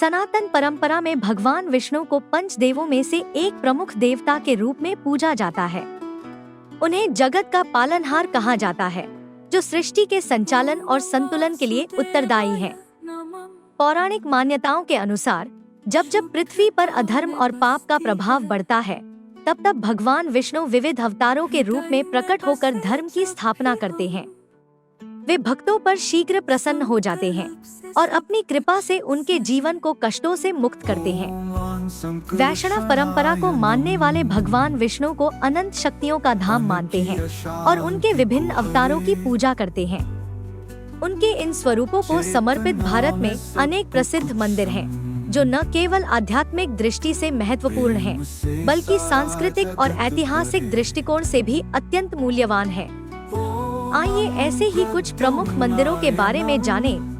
सनातन परंपरा में भगवान विष्णु को पंच देवों में से एक प्रमुख देवता के रूप में पूजा जाता है। उन्हें जगत का पालनहार कहा जाता है, जो सृष्टि के संचालन और संतुलन के लिए उत्तरदायी है। पौराणिक मान्यताओं के अनुसार जब जब पृथ्वी पर अधर्म और पाप का प्रभाव बढ़ता है, तब तब भगवान विष्णु विविध अवतारों के रूप में प्रकट होकर धर्म की स्थापना करते हैं। वे भक्तों पर शीघ्र प्रसन्न हो जाते हैं और अपनी कृपा से उनके जीवन को कष्टों से मुक्त करते हैं। वैष्णव परंपरा को मानने वाले भगवान विष्णु को अनंत शक्तियों का धाम मानते हैं और उनके विभिन्न अवतारों की पूजा करते हैं। उनके इन स्वरूपों को समर्पित भारत में अनेक प्रसिद्ध मंदिर हैं, जो न केवल आध्यात्मिक दृष्टि से महत्वपूर्ण हैं, बल्कि सांस्कृतिक और ऐतिहासिक दृष्टिकोण से भी अत्यंत मूल्यवान हैं। आइए ऐसे ही कुछ प्रमुख मंदिरों के बारे में जानें।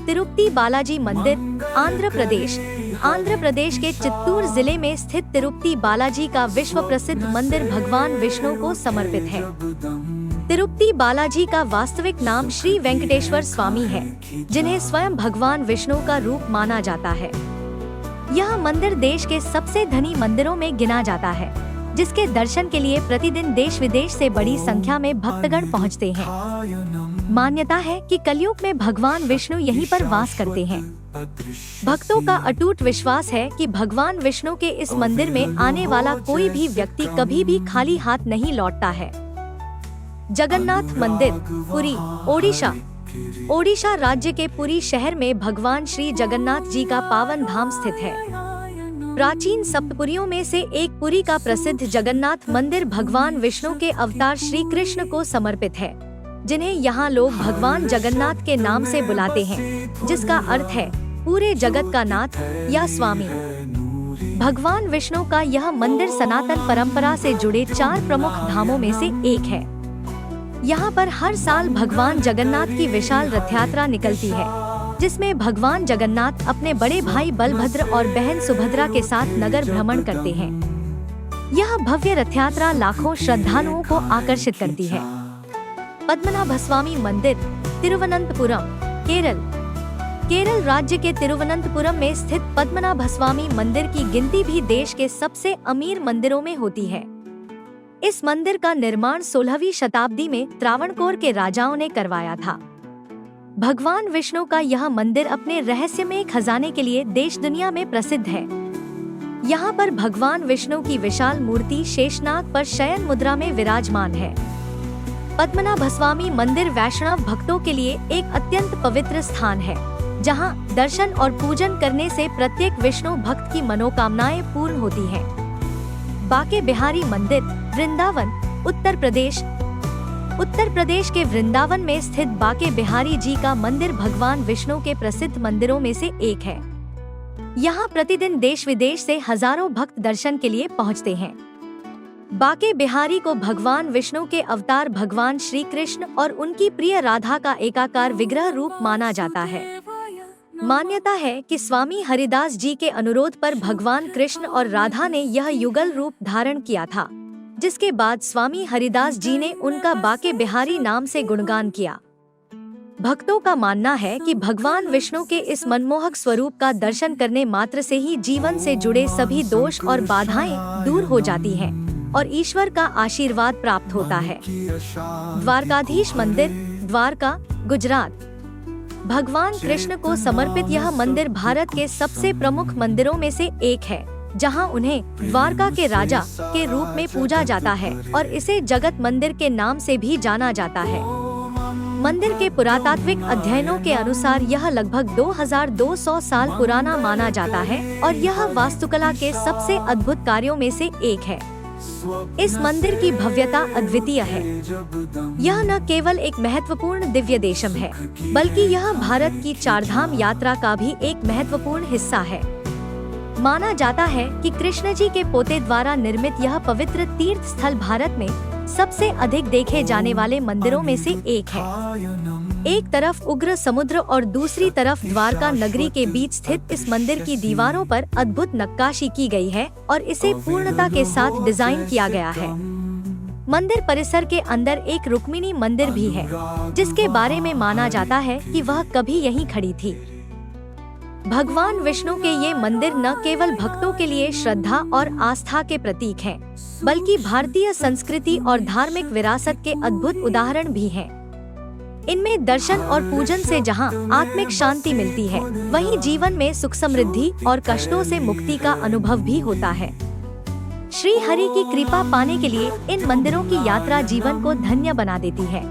तिरुपति बालाजी मंदिर, आंध्र प्रदेश के चित्तूर जिले में स्थित तिरुपति बालाजी का विश्व प्रसिद्ध मंदिर भगवान विष्णु को समर्पित है। तिरुपति बालाजी का वास्तविक नाम श्री वेंकटेश्वर स्वामी है, जिन्हें स्वयं भगवान विष्णु का रूप माना जाता है। यह मंदिर देश के सबसे धनी मंदिरों में गिना जाता है, जिसके दर्शन के लिए प्रतिदिन देश विदेश से बड़ी संख्या में भक्तगण पहुंचते हैं। मान्यता है कि कलयुग में भगवान विष्णु यहीं पर वास करते हैं। भक्तों का अटूट विश्वास है कि भगवान विष्णु के इस मंदिर में आने वाला कोई भी व्यक्ति कभी भी खाली हाथ नहीं लौटता है। जगन्नाथ मंदिर, पुरी, ओडिशा राज्य के पुरी शहर में भगवान श्री जगन्नाथ जी का पावन धाम स्थित है। प्राचीन सप्तपुरियों में से एक पुरी का प्रसिद्ध जगन्नाथ मंदिर भगवान विष्णु के अवतार श्री कृष्ण को समर्पित है, जिन्हें यहाँ लोग भगवान जगन्नाथ के नाम से बुलाते हैं, जिसका अर्थ है पूरे जगत का नाथ या स्वामी। भगवान विष्णु का यह मंदिर सनातन परंपरा से जुड़े 4 प्रमुख धामों में से एक है। यहाँ पर हर साल भगवान जगन्नाथ की विशाल रथ यात्रा निकलती है, जिसमें भगवान जगन्नाथ अपने बड़े भाई बलभद्र और बहन सुभद्रा के साथ नगर भ्रमण करते हैं। यह भव्य रथ यात्रा लाखों श्रद्धालुओं को आकर्षित करती है। पद्मनाभस्वामी मंदिर, तिरुवनंतपुरम, केरल राज्य के तिरुवनंतपुरम में स्थित पद्मनाभस्वामी मंदिर की गिनती भी देश के सबसे अमीर मंदिरों में होती है। इस मंदिर का निर्माण 16वीं शताब्दी में त्रावणकोर के राजाओं ने करवाया था। भगवान विष्णु का यह मंदिर अपने रहस्यमय खजाने के लिए देश दुनिया में प्रसिद्ध है। यहाँ पर भगवान विष्णु की विशाल मूर्ति शेषनाग पर शयन मुद्रा में विराजमान है। पद्मनाभस्वामी मंदिर वैष्णव भक्तों के लिए एक अत्यंत पवित्र स्थान है, जहाँ दर्शन और पूजन करने से प्रत्येक विष्णु भक्त की मनोकामनाएं पूर्ण होती हैं। बाके बिहारी मंदिर, वृंदावन, उत्तर प्रदेश के वृंदावन में स्थित बाके बिहारी जी का मंदिर भगवान विष्णु के प्रसिद्ध मंदिरों में से एक है। यहाँ प्रतिदिन देश विदेश से हजारों भक्त दर्शन के लिए पहुँचते हैं। बाके बिहारी को भगवान विष्णु के अवतार भगवान श्री कृष्ण और उनकी प्रिय राधा का एकाकार विग्रह रूप माना जाता है। मान्यता है कि स्वामी हरिदास जी के अनुरोध पर भगवान कृष्ण और राधा ने यह युगल रूप धारण किया था, जिसके बाद स्वामी हरिदास जी ने उनका बाके बिहारी नाम से गुणगान किया। भक्तों का मानना है कि भगवान विष्णु के इस मनमोहक स्वरूप का दर्शन करने मात्र से ही जीवन से जुड़े सभी दोष और बाधाएं दूर हो जाती हैं और ईश्वर का आशीर्वाद प्राप्त होता है। द्वारकाधीश मंदिर, द्वारका, गुजरात। भगवान कृष्ण को समर्पित यह मंदिर भारत के सबसे प्रमुख मंदिरों में से एक है, जहां उन्हें द्वारका के राजा के रूप में पूजा जाता है और इसे जगत मंदिर के नाम से भी जाना जाता है। मंदिर के पुरातात्विक अध्ययनों के अनुसार यह लगभग 2200 साल पुराना माना जाता है और यह वास्तुकला के सबसे अद्भुत कार्यों में से एक है। इस मंदिर की भव्यता अद्वितीय है। यह न केवल एक महत्वपूर्ण दिव्य देशम है, बल्कि यह भारत की 4 धाम यात्रा का भी एक महत्वपूर्ण हिस्सा है। माना जाता है कि कृष्ण जी के पोते द्वारा निर्मित यह पवित्र तीर्थ स्थल भारत में सबसे अधिक देखे जाने वाले मंदिरों में से एक है। एक तरफ उग्र समुद्र और दूसरी तरफ द्वारका नगरी के बीच स्थित इस मंदिर की दीवारों पर अद्भुत नक्काशी की गई है और इसे पूर्णता के साथ डिजाइन किया गया है। मंदिर परिसर के अंदर एक रुक्मिणी मंदिर भी है, जिसके बारे में माना जाता है कि वह कभी यहीं खड़ी थी। भगवान विष्णु के ये मंदिर न केवल भक्तों के लिए श्रद्धा और आस्था के प्रतीक हैं, बल्कि भारतीय संस्कृति और धार्मिक विरासत के अद्भुत उदाहरण भी हैं। इनमें दर्शन और पूजन से जहां आत्मिक शांति मिलती है, वहीं जीवन में सुख समृद्धि और कष्टों से मुक्ति का अनुभव भी होता है। श्री हरि की कृपा पाने के लिए इन मंदिरों की यात्रा जीवन को धन्य बना देती है।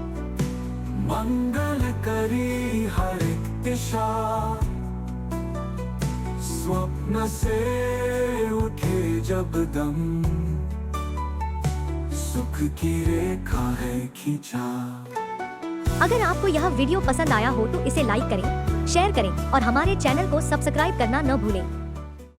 मंगल करी हर एक दिशा, स्वप्न से उठे जब दम, सुख की रेखा है खींचा। अगर आपको यह वीडियो पसंद आया हो तो इसे लाइक करें, शेयर करें और हमारे चैनल को सब्सक्राइब करना न भूलें।